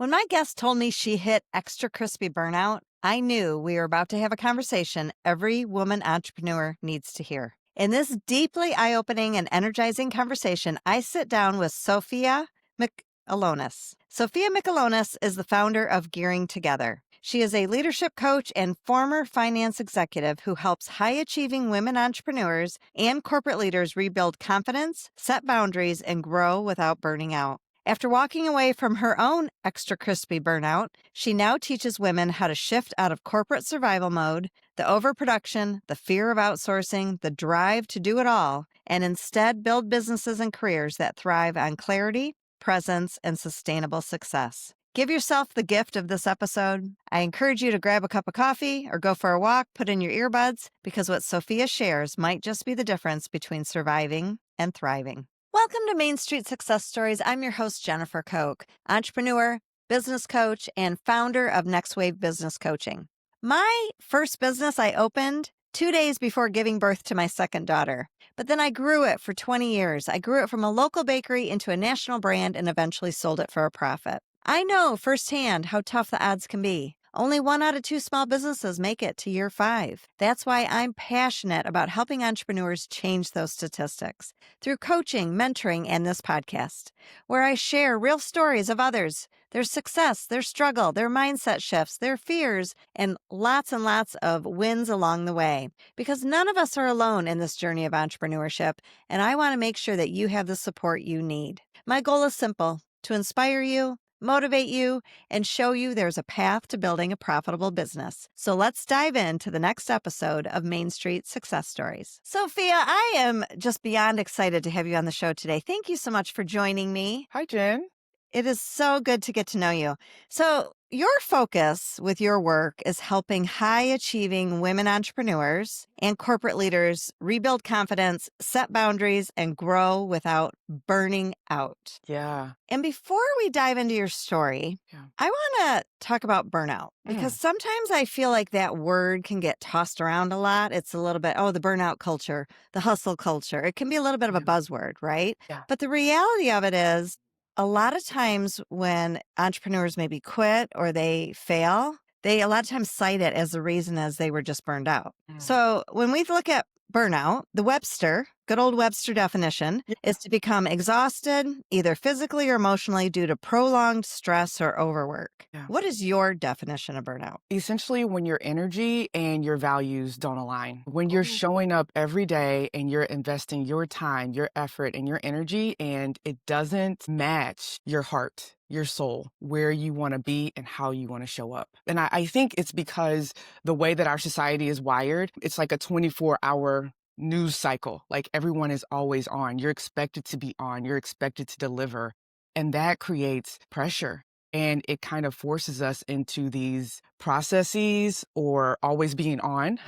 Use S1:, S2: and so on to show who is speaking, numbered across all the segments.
S1: When my guest told me she hit extra crispy burnout, I knew we were about to have a conversation every woman entrepreneur needs to hear. In this deeply eye-opening and energizing conversation, I sit down with Sophia Mikelionis. Sophia Mikelionis is the founder of Gearing Together. She is a leadership coach and former finance executive who helps high-achieving women entrepreneurs and corporate leaders rebuild confidence, set boundaries, and grow without burning out. After walking away from her own extra crispy burnout, she now teaches women how to shift out of corporate survival mode, the overproduction, the fear of outsourcing, the drive to do it all, and instead build businesses and careers that thrive on clarity, presence, and sustainable success. Give yourself the gift of this episode. I encourage you to grab a cup of coffee or go for a walk, put in your earbuds, because what Sophia shares might just be the difference between surviving and thriving. Welcome to Main Street Success Stories. I'm your host, Jennifer Kok, entrepreneur, business coach, and founder of Next Wave Business Coaching. My first business I opened 2 days before giving birth to my second daughter, but then I grew it for 20 years. I grew it from a local bakery into a national brand and eventually sold it for a profit. I know firsthand how tough the odds can be. Only 1 out of 2 small businesses make it to year 5. That's why I'm passionate about helping entrepreneurs change those statistics through coaching, mentoring, and this podcast, where I share real stories of others, their success, their struggle, their mindset shifts, their fears, and lots of wins along the way. Because none of us are alone in this journey of entrepreneurship, and I want to make sure that you have the support you need. My goal is simple: to inspire you, motivate you, and show you there's a path to building a profitable business. So let's dive into the next episode of Main Street Success Stories. Sophia, I am just beyond excited to have you on the show today. Thank you so much for joining me.
S2: Hi, Jen.
S1: It is so good to get to know you. So your focus with your work is helping high-achieving women entrepreneurs and corporate leaders rebuild confidence, set boundaries, and grow without burning out.
S2: Yeah.
S1: And before we dive into your story, I want to talk about burnout because sometimes I feel like that word can get tossed around a lot. It's a little bit, the burnout culture, the hustle culture. It can be a little bit of a buzzword, right?
S2: Yeah.
S1: But the reality of it is, a lot of times when entrepreneurs maybe quit or they fail, they a lot of times cite it as the reason as they were just burned out. So when we look at burnout, the good old Webster definition is to become exhausted, either physically or emotionally, due to prolonged stress or overwork.
S2: Yeah.
S1: What is your definition of burnout?
S2: Essentially, when your energy and your values don't align, when you're showing up every day and you're investing your time, your effort, and your energy, and it doesn't match your heart, your soul, where you want to be and how you want to show up. And I think it's because the way that our society is wired, it's like a 24-hour news cycle. Like everyone is always on. You're expected to be on. You're expected to deliver. And that creates pressure. And it kind of forces us into these processes or always being on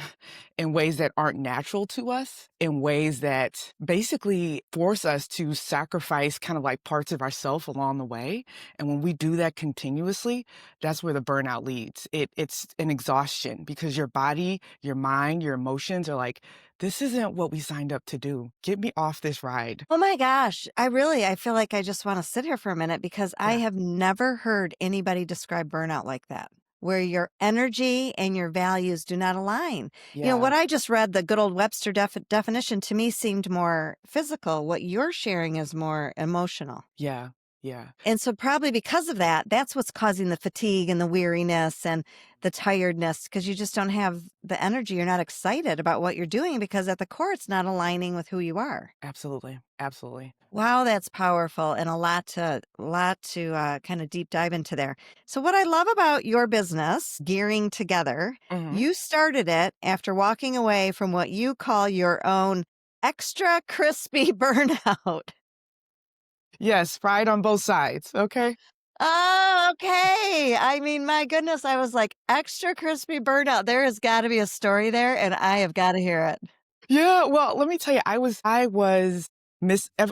S2: in ways that aren't natural to us, in ways that basically force us to sacrifice kind of like parts of ourselves along the way. And when we do that continuously, that's where the burnout leads. It's an exhaustion because your body, your mind, your emotions are like, this isn't what we signed up to do. Get me off this ride.
S1: Oh my gosh. I feel like I just want to sit here for a minute because I have never heard anybody describe burnout like that, where your energy and your values do not align. You know, what I just read, the good old Webster definition, to me seemed more physical. What you're sharing is more emotional.
S2: Yeah.
S1: And so probably because of that, that's what's causing the fatigue and the weariness and the tiredness, because you just don't have the energy. You're not excited about what you're doing because at the core, it's not aligning with who you are.
S2: Absolutely.
S1: Wow, that's powerful and a lot to kind of deep dive into there. So what I love about your business, Gearing Together, you started it after walking away from what you call your own extra crispy burnout.
S2: Yes, fried on both sides. Okay.
S1: Oh, okay. I mean, my goodness, I was like, extra crispy burnout. There has got to be a story there, and I have got to hear it.
S2: Yeah, well, let me tell you, I was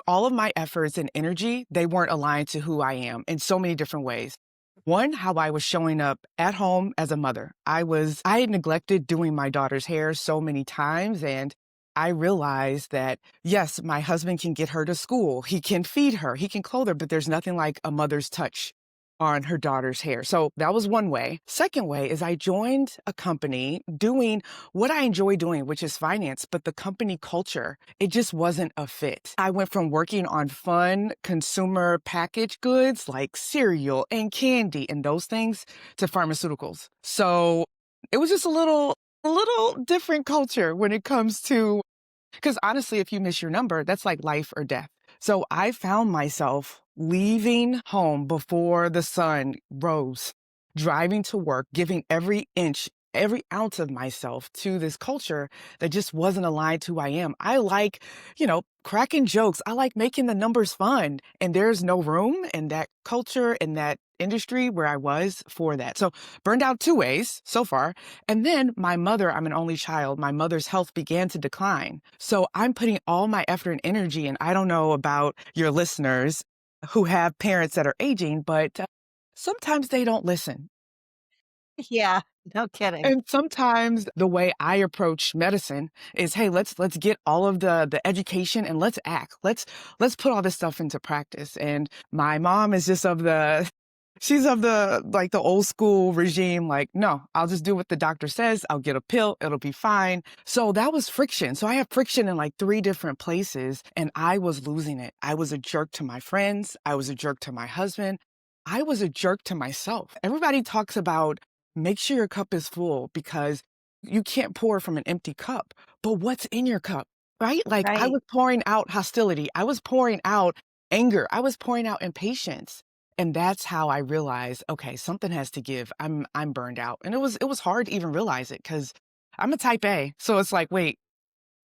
S2: all of my efforts and energy, they weren't aligned to who I am in so many different ways. One, how I was showing up at home as a mother. I had neglected doing my daughter's hair so many times, and I realized that, yes, my husband can get her to school. He can feed her. He can clothe her, but there's nothing like a mother's touch on her daughter's hair. So that was one way. Second way is I joined a company doing what I enjoy doing, which is finance, but the company culture, it just wasn't a fit. I went from working on fun consumer packaged goods like cereal and candy and those things to pharmaceuticals. So it was just a little different culture when it comes to, because honestly, if you miss your number, that's like life or death. So I found myself leaving home before the sun rose, driving to work, giving every inch, every ounce of myself to this culture that just wasn't aligned to who I am. I like, cracking jokes. I like making the numbers fun. And there's no room in that culture, in that industry where I was for that. So burned out two ways so far. And then my mother, I'm an only child, my mother's health began to decline. So I'm putting all my effort and energy, and I don't know about your listeners who have parents that are aging, but sometimes they don't listen.
S1: Yeah, no kidding.
S2: And sometimes the way I approach medicine is, hey, let's get all of the education and let's act. Let's put all this stuff into practice. And my mom is just of the she's of the like the old school regime, like, no, I'll just do what the doctor says. I'll get a pill, it'll be fine. So that was friction. So I have friction in like three different places, and I was losing it. I was a jerk to my friends, I was a jerk to my husband, I was a jerk to myself. Everybody talks about make sure your cup is full because you can't pour from an empty cup. But what's in your cup, right? Like I
S1: Right.
S2: was pouring out hostility. I was pouring out anger. I was pouring out impatience. And that's how I realized, okay, something has to give. I'm burned out. And it was hard to even realize it because I'm a type A. So it's like, wait,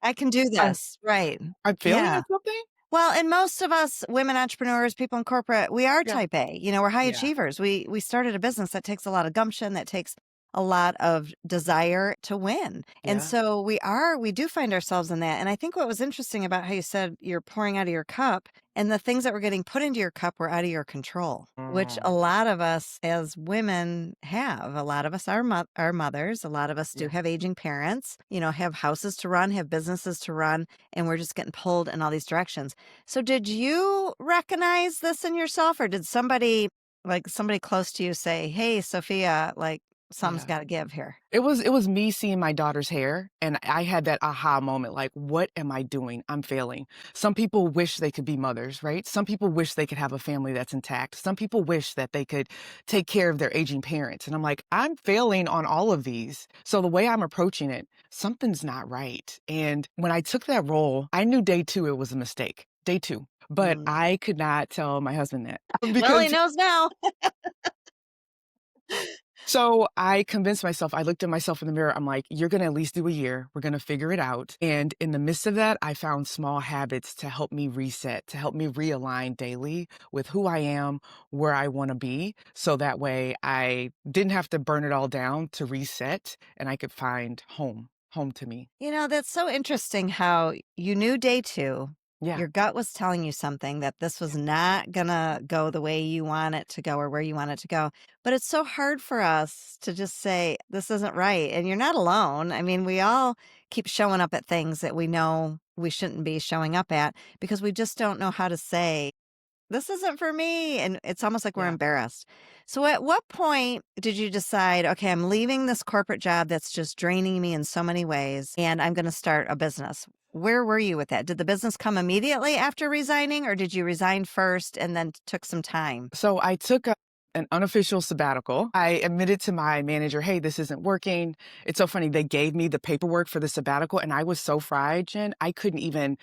S1: I can do
S2: I'm
S1: this. Right.
S2: I'm failing
S1: Yeah.
S2: at something?
S1: Well, and most of us women entrepreneurs, people in corporate, we are
S2: Yeah.
S1: type A. We're high
S2: Yeah.
S1: achievers. We started a business that takes a lot of gumption, that takes a lot of desire to win. And
S2: Yeah.
S1: so we do find ourselves in that. And I think what was interesting about how you said you're pouring out of your cup and the things that were getting put into your cup were out of your control, which a
S2: Mm,
S1: lot of us as women have. A lot of us are are mothers. A lot of us do
S2: yeah.
S1: have aging parents, have houses to run, have businesses to run, and we're just getting pulled in all these directions. So did you recognize this in yourself, or did somebody close to you say, "Hey, Sophia, like something's
S2: Yeah.
S1: got to give here."
S2: It was me seeing my daughter's hair, and I had that aha moment, like, "What am I doing? I'm failing." Some people wish they could be mothers, right? Some people wish they could have a family that's intact. Some people wish that they could take care of their aging parents, and I'm like, "I'm failing on all of these." So the way I'm approaching it, something's not right, and when I took that role, I knew day 2 it was a mistake, day 2, but
S1: Mm.
S2: I could not tell my husband that
S1: Well, he
S2: because
S1: knows now.
S2: so I convinced myself, I looked at myself in the mirror. I'm like, you're going to at least do a year. We're going to figure it out. And in the midst of that, I found small habits to help me reset, to help me realign daily with who I am, where I want to be. So that way I didn't have to burn it all down to reset and I could find home to me.
S1: That's so interesting how you knew day 2,
S2: Yeah.
S1: your gut was telling you something that this was not gonna go the way you want it to go or where you want it to go. But it's so hard for us to just say, this isn't right. And you're not alone. I mean, we all keep showing up at things that we know we shouldn't be showing up at because we just don't know how to say, this isn't for me. And it's almost like we're
S2: Yeah.
S1: embarrassed. So, at what point did you decide, okay, I'm leaving this corporate job that's just draining me in so many ways, and I'm going to start a business? Where were you with that? Did the business come immediately after resigning, or did you resign first and then took some time?
S2: So I took an unofficial sabbatical. I admitted to my manager, hey, this isn't working. It's so funny. They gave me the paperwork for the sabbatical and I was so fried, Jen, I couldn't even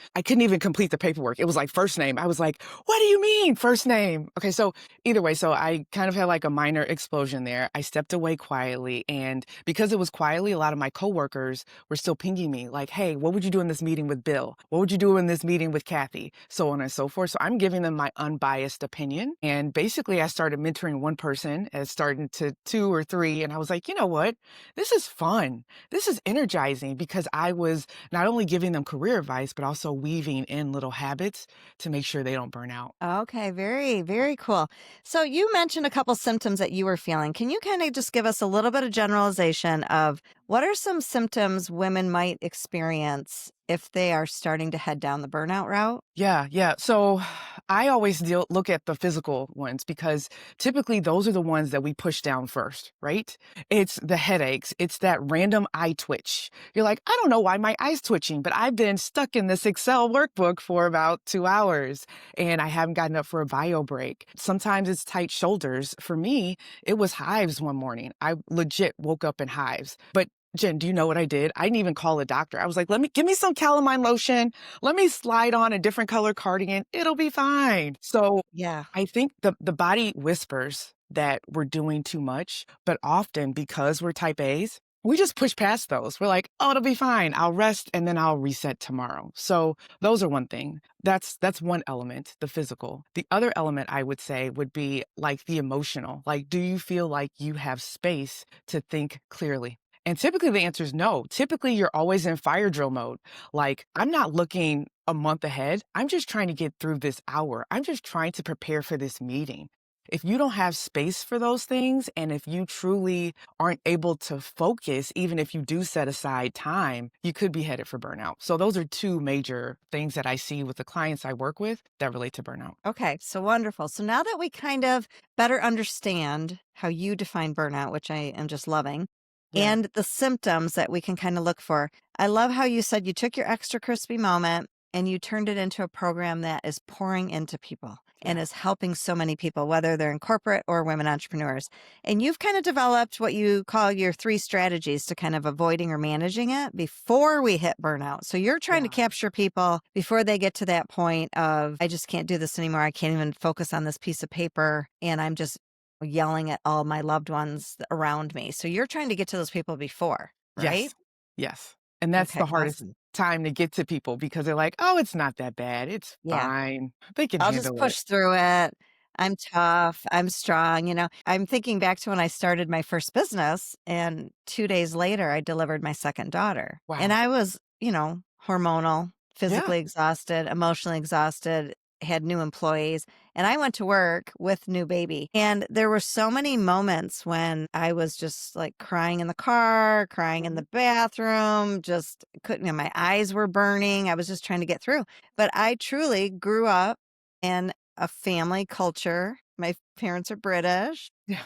S2: complete the paperwork. It was like first name. I was like, what do you mean first name? Okay. So either way, so I kind of had like a minor explosion there. I stepped away quietly. And because it was quietly, a lot of my coworkers were still pinging me like, hey, what would you do in this meeting with Bill? What would you do in this meeting with Kathy? So on and so forth. So I'm giving them my unbiased opinion. And basically I started mentoring one person as starting to 2 or 3. And I was like, you know what? This is fun. This is energizing because I was not only giving them career advice, but also weaving in little habits to make sure they don't burn out.
S1: Okay, very, very cool. So you mentioned a couple symptoms that you were feeling. Can you kind of just give us a little bit of generalization of What are some symptoms women might experience if they are starting to head down the burnout route?
S2: Yeah. So I always look at the physical ones because typically those are the ones that we push down first, right? It's the headaches. It's that random eye twitch. You're like, I don't know why my eye's twitching, but I've been stuck in this Excel workbook for about 2 hours and I haven't gotten up for a bio break. Sometimes it's tight shoulders. For me, it was hives one morning. I legit woke up in hives. But Jen, do you know what I did? I didn't even call a doctor. I was like, give me some calamine lotion. Let me slide on a different color cardigan. It'll be fine. So
S1: Yeah.
S2: I think the body whispers that we're doing too much, but often because we're type A's, we just push past those. We're like, oh, it'll be fine. I'll rest and then I'll reset tomorrow. So those are one thing. That's one element, the physical. The other element I would say would be like the emotional. Like, do you feel like you have space to think clearly? And typically the answer is no. Typically you're always in fire drill mode. Like, I'm not looking a month ahead. I'm just trying to get through this hour. I'm just trying to prepare for this meeting. If you don't have space for those things, and if you truly aren't able to focus, even if you do set aside time, you could be headed for burnout. So those are two major things that I see with the clients I work with that relate to burnout.
S1: Okay, so wonderful. So now that we kind of better understand how you define burnout, which I am just loving,
S2: Yeah.
S1: and the symptoms that we can kind of look for, I love how you said you took your extra crispy moment and you turned it into a program that is pouring into people and
S2: Yeah.
S1: is helping so many people, whether they're in corporate or women entrepreneurs. And you've kind of developed what you call your 3 strategies to kind of avoiding or managing it before we hit burnout. So you're trying to
S2: Yeah.
S1: capture people before they get to that point of, I just can't do this anymore. I can't even focus on this piece of paper. And I'm just yelling at all my loved ones around me. So you're trying to get to those people before, right?
S2: Yes. Yes. And that's
S1: Okay,
S2: the hardest
S1: awesome.
S2: time to get to people because they're like, oh, it's not that bad. It's
S1: Yeah.
S2: fine. They can
S1: I'll just
S2: handle it.
S1: push through it. I'm tough. I'm strong. I'm thinking back to when I started my first business, and 2 days later, I delivered my second daughter. And
S2: Wow.
S1: I was, hormonal,
S2: Yeah.
S1: physically exhausted, emotionally exhausted, had new employees. And I went to work with new baby. And there were so many moments when I was just like crying in the car, crying in
S2: Mhm.
S1: the bathroom, just couldn't, my eyes were burning. I was just trying to get through. But I truly grew up in a family culture. My parents are British.
S2: Yeah.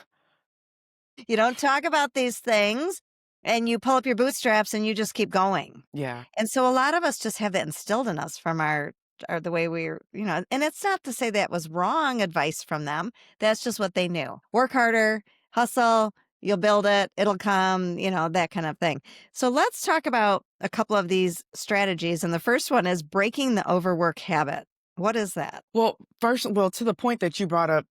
S1: You don't talk about these things and you pull up your bootstraps and you just keep going.
S2: Yeah.
S1: And so a lot of us just have that instilled in us from the way we're, and it's not to say that was wrong advice from them. That's just what they knew. Work harder, hustle, you'll build it, it'll come, that kind of thing. So let's talk about a couple of these strategies. And the first one is breaking the overwork habit. What is that?
S2: Well, to the point that you brought up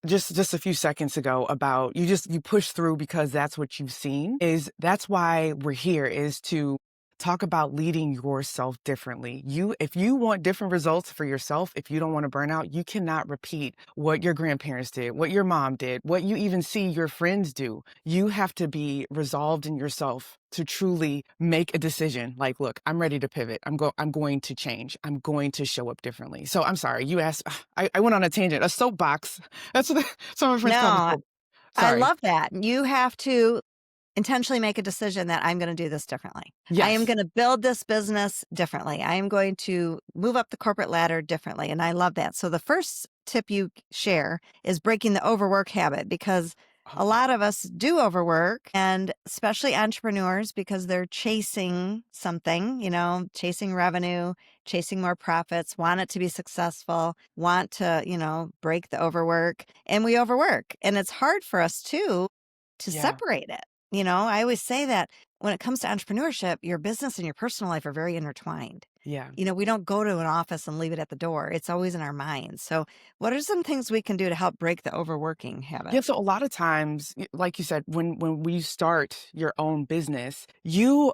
S2: just a few seconds ago about you push through because that's what you've seen, is that's why we're here, is to talk about leading yourself differently. If you want different results for yourself, if you don't want to burn out, you cannot repeat what your grandparents did, what your mom did, what you even see your friends do. You have to be resolved in yourself to truly make a decision. Like, look, I'm ready to pivot. I'm going to change. I'm going to show up differently. So I'm sorry. You asked, I went on a tangent, a soapbox. That's what some of my friends
S1: No,
S2: call the
S1: I,
S2: soap.
S1: I
S2: Sorry.
S1: love that. You have to intentionally make a decision that I'm going to do this differently. I am
S2: Yes.
S1: going to build this business differently. I am going to move up the corporate ladder differently. And I love that. So the first tip you share is breaking the overwork habit, because a
S2: Oh,
S1: lot of us do overwork, and especially entrepreneurs, because they're chasing something, chasing revenue, chasing more profits, want it to be successful, want to, break the overwork, and we overwork. And it's hard for us too to
S2: yeah.
S1: separate it. I always say that when it comes to entrepreneurship, your business and your personal life are very intertwined.
S2: Yeah.
S1: We don't go to an office and leave it at the door. It's always in our minds. So, what are some things we can do to help break the overworking habit?
S2: Yeah, so a lot of times, like you said, when we start your own business, you're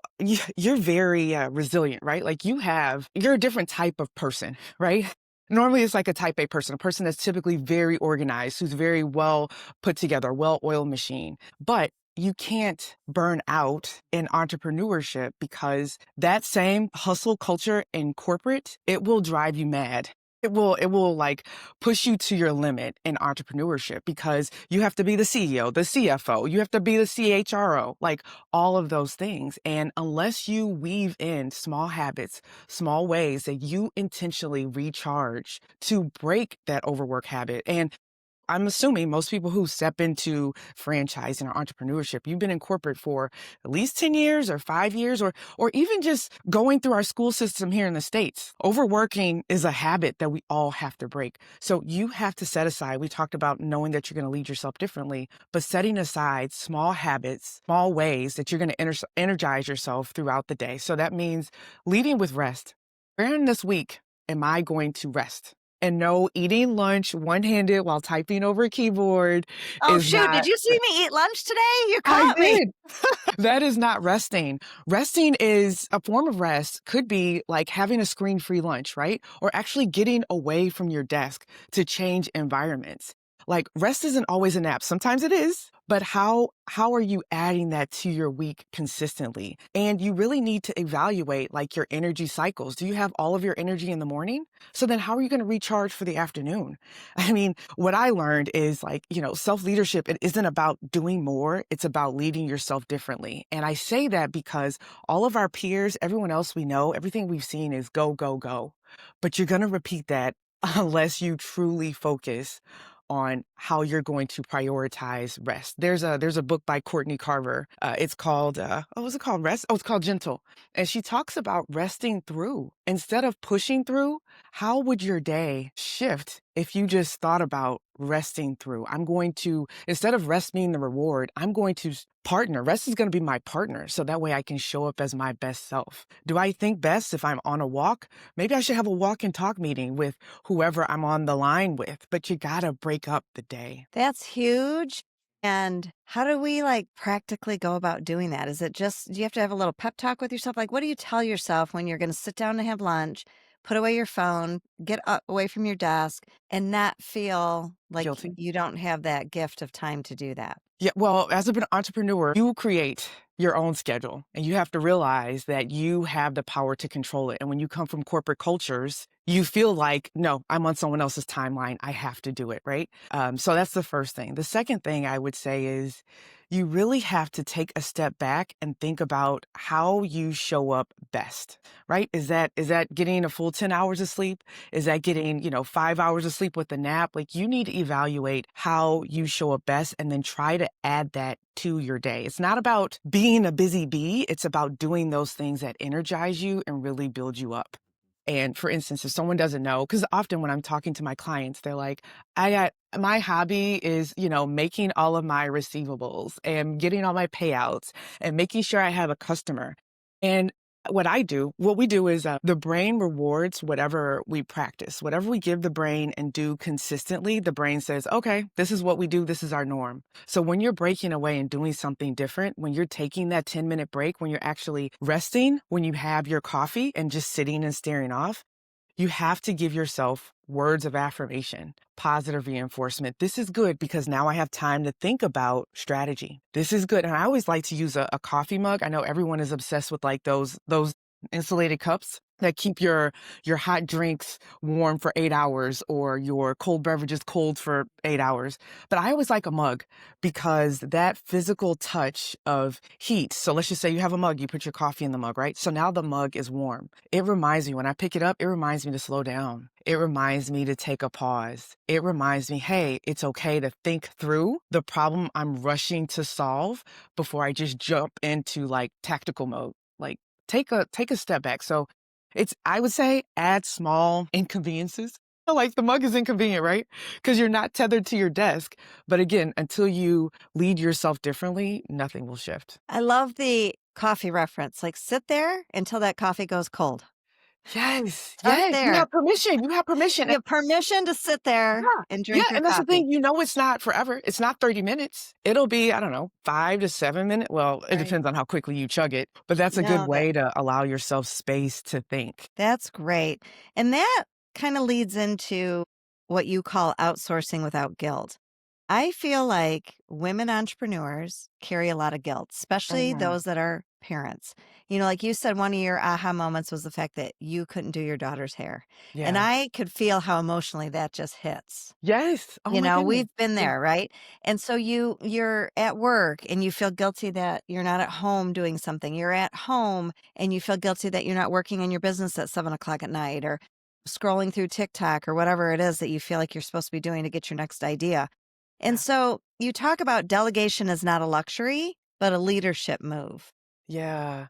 S2: very resilient, right? Like you're a different type of person, right? Normally, it's like a type A person, a person that's typically very organized, who's very well put together, well-oiled machine. But you can't burn out in entrepreneurship because that same hustle culture in corporate, it will drive you mad. It will like push you to your limit in entrepreneurship because you have to be the CEO, the CFO, you have to be the CHRO, like all of those things. And unless you weave in small habits, small ways that you intentionally recharge to break that overwork habit. And I'm assuming most people who step into franchising or entrepreneurship, you've been in corporate for at least 10 years or 5 years, or even just going through our school system here in the States. Overworking is a habit that we all have to break. So you have to set aside, we talked about knowing that you're going to lead yourself differently, but setting aside small habits, small ways that you're going to energize yourself throughout the day. So that means leading with rest. Where in this week am I going to rest? And no, eating lunch one-handed while typing over a keyboard
S1: Oh,
S2: is
S1: shoot. Did
S2: not.
S1: you see me eat lunch today? You
S2: I
S1: caught me.
S2: did. That is not resting. Resting is a form of rest, could be like having a screen-free lunch, right? Or actually getting away from your desk to change environments. Like rest isn't always a nap. Sometimes it is, but how are you adding that to your week consistently? And you really need to evaluate like your energy cycles. Do you have all of your energy in the morning? So then how are you going to recharge for the afternoon? I mean, what I learned is like, self-leadership, it isn't about doing more. It's about leading yourself differently. And I say that because all of our peers, everyone else we know, everything we've seen is go, go, go. But you're going to repeat that unless you truly focus on how you're going to prioritize rest. There's a book by Courtney Carver. It's called, what was it called? Rest? Oh, it's called Gentle. And she talks about resting through. Instead of pushing through, how would your day shift if you just thought about resting through? I'm going to, instead of rest being the reward, I'm going to partner. Rest is going to be my partner. So that way I can show up as my best self. Do I think best if I'm on a walk? Maybe I should have a walk and talk meeting with whoever I'm on the line with, but you got to break up the day.
S1: That's huge. And how do we like practically go about doing that? Is it just, do you have to have a little pep talk with yourself? Like, what do you tell yourself when you're going to sit down to have lunch, put away your phone, get up, away from your desk, and not feel like
S2: Guilty.
S1: you don't have that gift of time to do that?
S2: Yeah, well, as an entrepreneur, you create your own schedule and you have to realize that you have the power to control it. And when you come from corporate cultures, you feel like, no, I'm on someone else's timeline. I have to do it, right? So that's the first thing. The second thing I would say is you really have to take a step back and think about how you show up best, right? Is that getting a full 10 hours of sleep? Is that getting, 5 hours of sleep with a nap? Like you need to evaluate how you show up best and then try to add that to your day. It's not about being a busy bee. It's about doing those things that energize you and really build you up. And for instance, if someone doesn't know, because often when I'm talking to my clients, they're like, I got my hobby is, making all of my receivables and getting all my payouts and making sure I have a customer. And what we do is the brain rewards whatever we practice, whatever we give the brain and do consistently, the brain says, okay, this is what we do. This is our norm. So when you're breaking away and doing something different, when you're taking that 10-minute break, when you're actually resting, when you have your coffee and just sitting and staring off, you have to give yourself words of affirmation, positive reinforcement. This is good because now I have time to think about strategy. This is good. And I always like to use a coffee mug. I know everyone is obsessed with like those insulated cups that keep your hot drinks warm for 8 hours or your cold beverages cold for 8 hours. But I always like a mug because that physical touch of heat. So let's just say you have a mug, you put your coffee in the mug, right? So now the mug is warm. It reminds me, when I pick it up, it reminds me to slow down. It reminds me to take a pause. It reminds me, hey, it's okay to think through the problem I'm rushing to solve before I just jump into like tactical mode. Like take a step back. So I would say add small inconveniences. Like the mug is inconvenient, right? Because you're not tethered to your desk. But again, until you lead yourself differently, nothing will shift.
S1: I love the coffee reference. Like, sit there until that coffee goes cold.
S2: Yes,
S1: Start
S2: yes, you
S1: there.
S2: have permission. You have permission.
S1: You have permission to sit there
S2: Yeah.
S1: and
S2: Yeah,
S1: drink your
S2: and that's the
S1: coffee.
S2: thing, it's not forever. It's not 30 minutes. It'll be, I don't know, 5 to 7 minutes. Well, it
S1: Right.
S2: depends on how quickly you chug it, but that's a good
S1: No,
S2: way to allow yourself space to think.
S1: that's great. And that kind of leads into what you call outsourcing without guilt. I feel like women entrepreneurs carry a lot of guilt, especially
S2: Mhm.
S1: those that are parents. Like you said, one of your aha moments was the fact that you couldn't do your daughter's hair. And
S2: Yeah.
S1: I could feel how emotionally that just hits.
S2: Yes. Oh my goodness.
S1: We've been
S2: Yeah.
S1: there, right? And so you're at work and you feel guilty that you're not at home doing something. You're at home and you feel guilty that you're not working on your business at 7 o'clock at night or scrolling through TikTok or whatever it is that you feel like you're supposed to be doing to get your next idea. And
S2: Yeah.
S1: so you talk about delegation as not a luxury, but a leadership move.
S2: Yeah.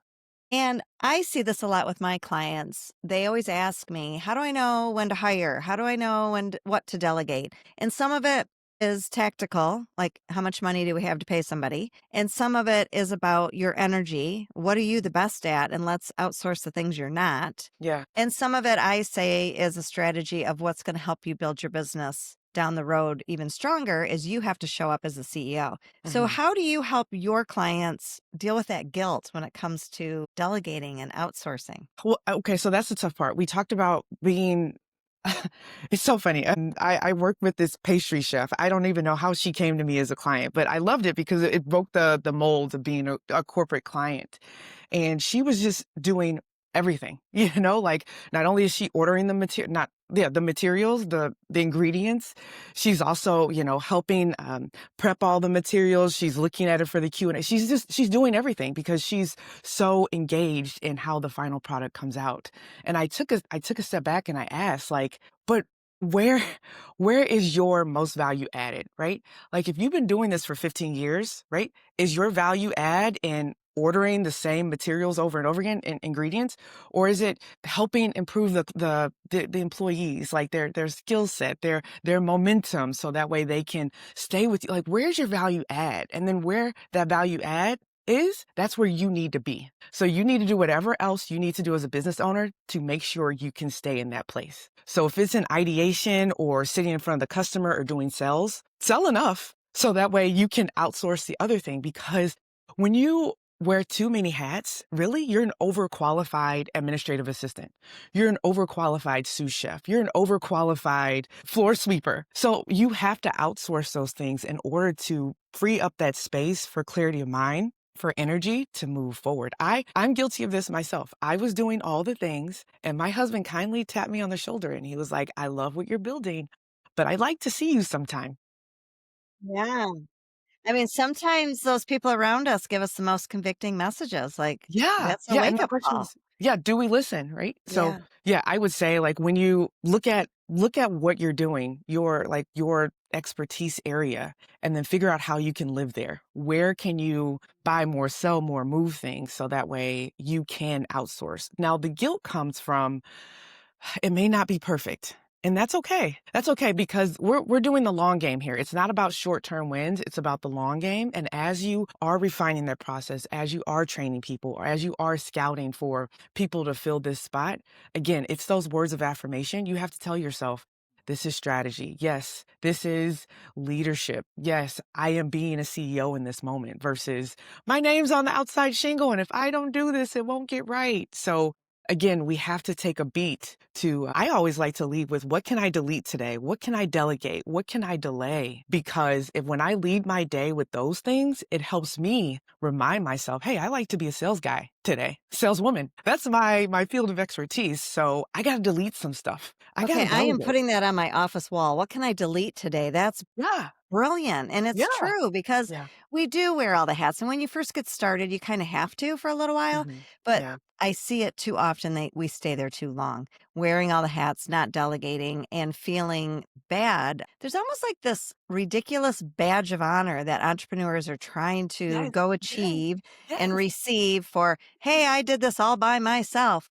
S1: And I see this a lot with my clients. They always ask me, how do I know when to hire? How do I know what to delegate? And some of it is tactical, like how much money do we have to pay somebody? And some of it is about your energy. What are you the best at? And let's outsource the things you're not.
S2: Yeah.
S1: And some of it, I say, is a strategy of what's going to help you build your business down the road even stronger is you have to show up as a CEO. So,
S2: Mhm.
S1: how do you help your clients deal with that guilt when it comes to delegating and outsourcing?
S2: Well, okay, so that's the tough part. We talked about being it's so funny. I worked with this pastry chef. I don't even know how she came to me as a client, but I loved it because it broke the mold of being a corporate client. And she was just doing everything, like not only is she ordering the material, not yeah, the materials, the ingredients, she's also, helping prep all the materials. She's looking at it for the Q&A. She's doing everything because she's so engaged in how the final product comes out. And I took a step back and I asked, like, but where where is your most value added, right? Like if you've been doing this for 15 years, right? Is your value add in ordering the same materials over and over again and ingredients? Or is it helping improve the employees, like their skill set, their momentum, so that way they can stay with you? Like where's your value add? And then where that value add that's where you need to be. So you need to do whatever else you need to do as a business owner to make sure you can stay in that place. So if it's an ideation or sitting in front of the customer or doing sales, sell enough so that way you can outsource the other thing. Because when you wear too many hats, really, you're an overqualified administrative assistant. You're an overqualified sous chef. You're an overqualified floor sweeper. So you have to outsource those things in order to free up that space for clarity of mind, for energy to move forward. I'm guilty of this myself. I was doing all the things and my husband kindly tapped me on the shoulder and he was like, "I love what you're building, but I'd like to see you sometime."
S1: Yeah. I mean, sometimes those people around us give us the most convicting messages. Like,
S2: Yeah.
S1: that's a
S2: Yeah, and
S1: wake
S2: the
S1: up
S2: question
S1: call.
S2: is, yeah, do we listen, right? So,
S1: Yeah.
S2: yeah, I would say like when you look at what you're doing, your expertise area, and then figure out how you can live there. Where can you buy more, sell more, move things so that way you can outsource. Now, the guilt comes from it may not be perfect. And that's okay. That's okay because we're doing the long game here. It's not about short-term wins, it's about the long game. And as you are refining that process, as you are training people, or as you are scouting for people to fill this spot, again, it's those words of affirmation. You have to tell yourself, this is strategy. Yes, this is leadership. Yes, I am being a CEO in this moment versus my name's on the outside shingle. And if I don't do this, it won't get right. So again, we have to take a beat to, I always like to lead with what can I delete today? What can I delegate? What can I delay? Because if when I lead my day with those things, it helps me remind myself, hey, I like to be a sales guy today, saleswoman. That's my field of expertise. So I got to delete some stuff. I got
S1: Okay,
S2: to
S1: I am
S2: delegate.
S1: putting that on my office wall. What can I delete today? That's
S2: Yeah.
S1: brilliant. And it's
S2: Yeah.
S1: true because
S2: Yeah.
S1: we do wear all the hats. And when you first get started, you kind of have to for a little while.
S2: Hmm.
S1: But
S2: Yeah.
S1: I see it too often that we stay there too long, wearing all the hats, not delegating, and feeling bad. There's almost like this ridiculous badge of honor that entrepreneurs are trying to
S2: Yes.
S1: go
S2: Yes.
S1: achieve and
S2: Yes.
S1: receive for, hey, I did this all by myself.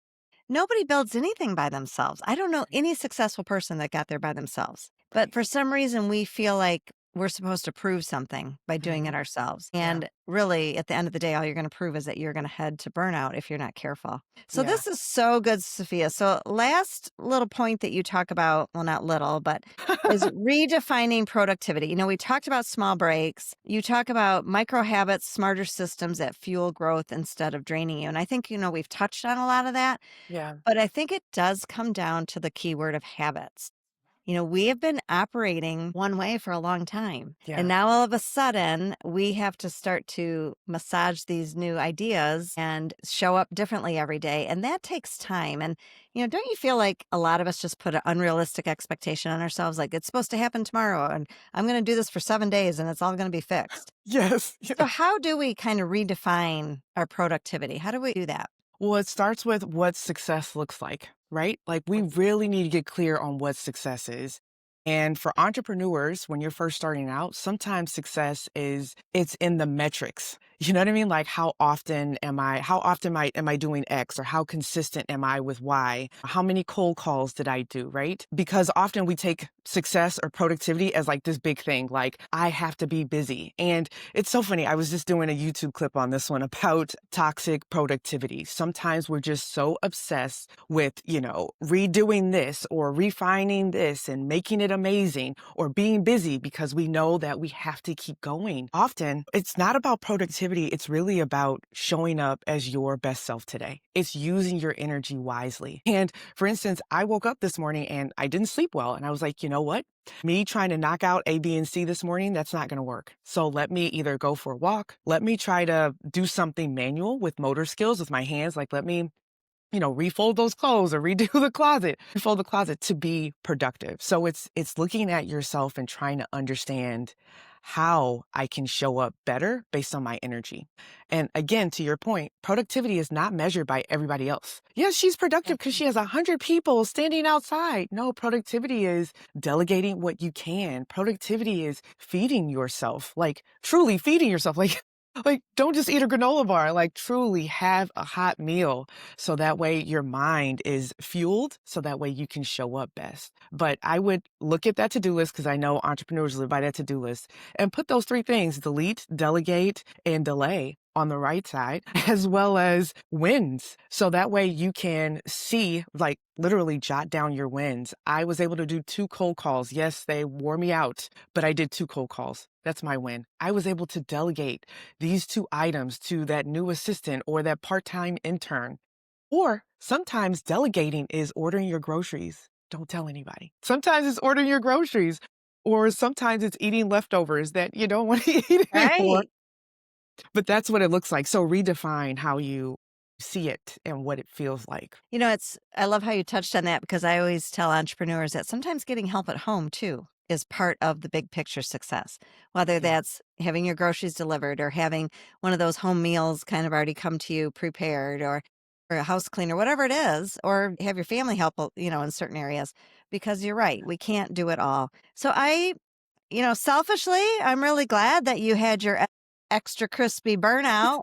S1: Nobody builds anything by themselves. I don't know any successful person that got there by themselves. But
S2: Right.
S1: for some reason, we feel like we're supposed to prove something by doing
S2: Hmm.
S1: it ourselves.
S2: Yeah.
S1: And really, at the end of the day, all you're going to prove is that you're going to head to burnout if you're not careful. So,
S2: Yeah.
S1: this is so good, Sophia. So, last little point that you talk about, well, not little, but is redefining productivity. We talked about small breaks. You talk about micro habits, smarter systems that fuel growth instead of draining you. And I think, we've touched on a lot of that.
S2: Yeah.
S1: But I think it does come down to the keyword of habits. We have been operating one way for a long time. And
S2: Yeah.
S1: now all of a sudden, we have to start to massage these new ideas and show up differently every day. And that takes time. And, don't you feel like a lot of us just put an unrealistic expectation on ourselves? Like it's supposed to happen tomorrow and I'm going to do this for 7 days and it's all going to be fixed.
S2: Yes.
S1: So, how do we kind of redefine our productivity? How do we do that?
S2: Well, it starts with what success looks like, right? Like we really need to get clear on what success is. And for entrepreneurs, when you're first starting out, sometimes success is it's in the metrics. You know what I mean? Like how often am I doing X or how consistent am I with Y? How many cold calls did I do, right? Because often we take success or productivity as like this big thing, like I have to be busy. And it's so funny. I was just doing a YouTube clip on this one about toxic productivity. Sometimes we're just so obsessed with, redoing this or refining this and making it amazing or being busy because we know that we have to keep going. Often it's not about productivity. It's really about showing up as your best self today. It's using your energy wisely. And for instance, I woke up this morning and I didn't sleep well. And I was like, you know what? Me trying to knock out A, B, and C this morning, that's not going to work. So let me either go for a walk. Let me try to do something manual with motor skills with my hands. Like let me refold those clothes or redo refold the closet to be productive. So it's looking at yourself and trying to understand how I can show up better based on my energy. And again, to your point, productivity is not measured by everybody else. Yes, she's productive because she has 100 people standing outside. No, productivity is delegating what you can. Productivity is feeding yourself, like truly feeding yourself. Like, don't just eat a granola bar, like truly have a hot meal so that way your mind is fueled so that way you can show up best. But I would look at that to-do list because I know entrepreneurs live by that to-do list and put those three things, delete, delegate, and delay on the right side, as well as wins. So that way you can see, like literally jot down your wins. I was able to do 2 cold calls. Yes, they wore me out, but I did 2 cold calls. That's my win. I was able to delegate these 2 items to that new assistant or that part-time intern. Or sometimes delegating is ordering your groceries. Don't tell anybody. Sometimes it's ordering your groceries, or sometimes it's eating leftovers that you don't want to eat anymore.
S1: Right.
S2: But that's what it looks like. So redefine how you see it and what it feels like.
S1: I love how you touched on that because I always tell entrepreneurs that sometimes getting help at home too is part of the big picture success, whether
S2: Yeah.
S1: that's having your groceries delivered or having one of those home meals kind of already come to you prepared or a house cleaner, whatever it is, or have your family help, in certain areas, because you're right. We can't do it all. So selfishly, I'm really glad that you had your extra crispy burnout,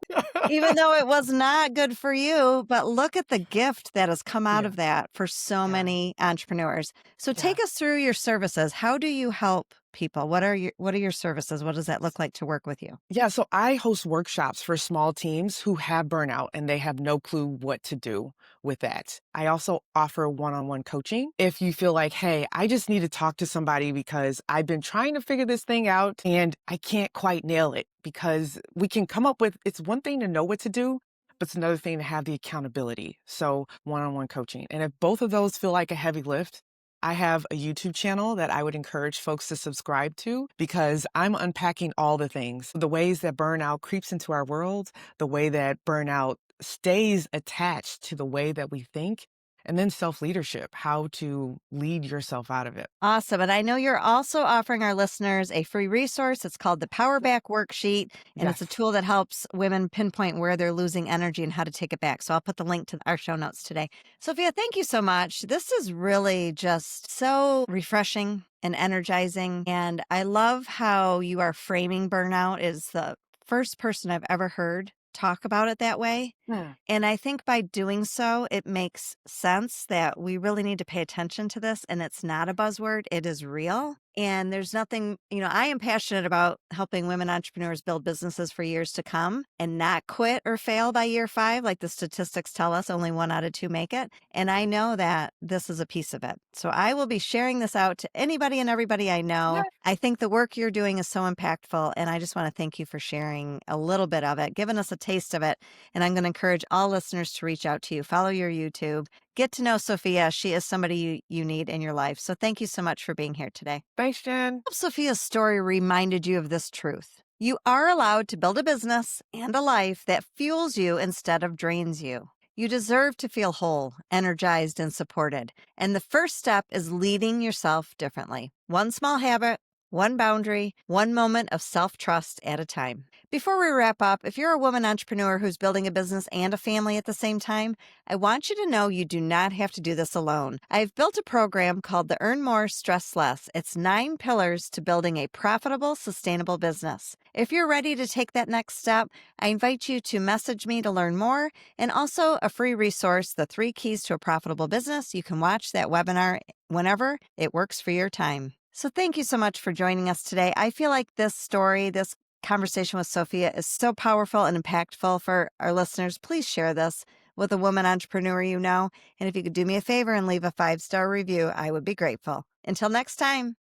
S1: even though it was not good for you. But look at the gift that has come out
S2: Yeah.
S1: of that for so
S2: Yeah.
S1: many entrepreneurs. So
S2: Yeah.
S1: take us through your services. How do you help people? What are your services? What does that look like to work with you?
S2: Yeah, so I host workshops for small teams who have burnout and they have no clue what to do with that. I also offer one-on-one coaching. If you feel like, hey, I just need to talk to somebody because I've been trying to figure this thing out and I can't quite nail it, because we can come up with, it's one thing to know what to do, but it's another thing to have the accountability. So one-on-one coaching. And if both of those feel like a heavy lift, I have a YouTube channel that I would encourage folks to subscribe to because I'm unpacking all the things, the ways that burnout creeps into our world, the way that burnout stays attached to the way that we think, and then self-leadership, how to lead yourself out of it.
S1: Awesome. And I know you're also offering our listeners a free resource. It's called the PowerBack Worksheet, and it's a
S2: Yes.
S1: tool that helps women pinpoint where they're losing energy and how to take it back. So I'll put the link to our show notes today. Sophia, thank you so much. This is really just so refreshing and energizing. And I love how you are framing burnout as the first person I've ever heard talk about it that way.
S2: Hmm.
S1: And I think by doing so, it makes sense that we really need to pay attention to this. And it's not a buzzword, it is real. And there's nothing, I am passionate about helping women entrepreneurs build businesses for years to come and not quit or fail by year 5. Like the statistics tell us, only 1 out of 2 make it. And I know that this is a piece of it. So I will be sharing this out to anybody and everybody I know. I think the work you're doing is so impactful. And I just want to thank you for sharing a little bit of it, giving us a taste of it. And I'm going to encourage all listeners to reach out to you, follow your YouTube, get to know Sophia. She is somebody you need in your life. So thank you so much for being here today.
S2: Thanks, Jen.
S1: Hope Sophia's story reminded you of this truth. You are allowed to build a business and a life that fuels you instead of drains you. You deserve to feel whole, energized, and supported. And the first step is leading yourself differently. One small habit, one boundary, one moment of self-trust at a time. Before we wrap up, if you're a woman entrepreneur who's building a business and a family at the same time, I want you to know you do not have to do this alone. I've built a program called the Earn More, Stress Less. It's 9 pillars to building a profitable, sustainable business. If you're ready to take that next step, I invite you to message me to learn more, and also a free resource, The 3 Keys to a Profitable Business. You can watch that webinar whenever it works for your time. So thank you so much for joining us today. I feel like this story, this conversation with Sophia is so powerful and impactful for our listeners. Please share this with a woman entrepreneur you know. And if you could do me a favor and leave a 5-star review, I would be grateful. Until next time.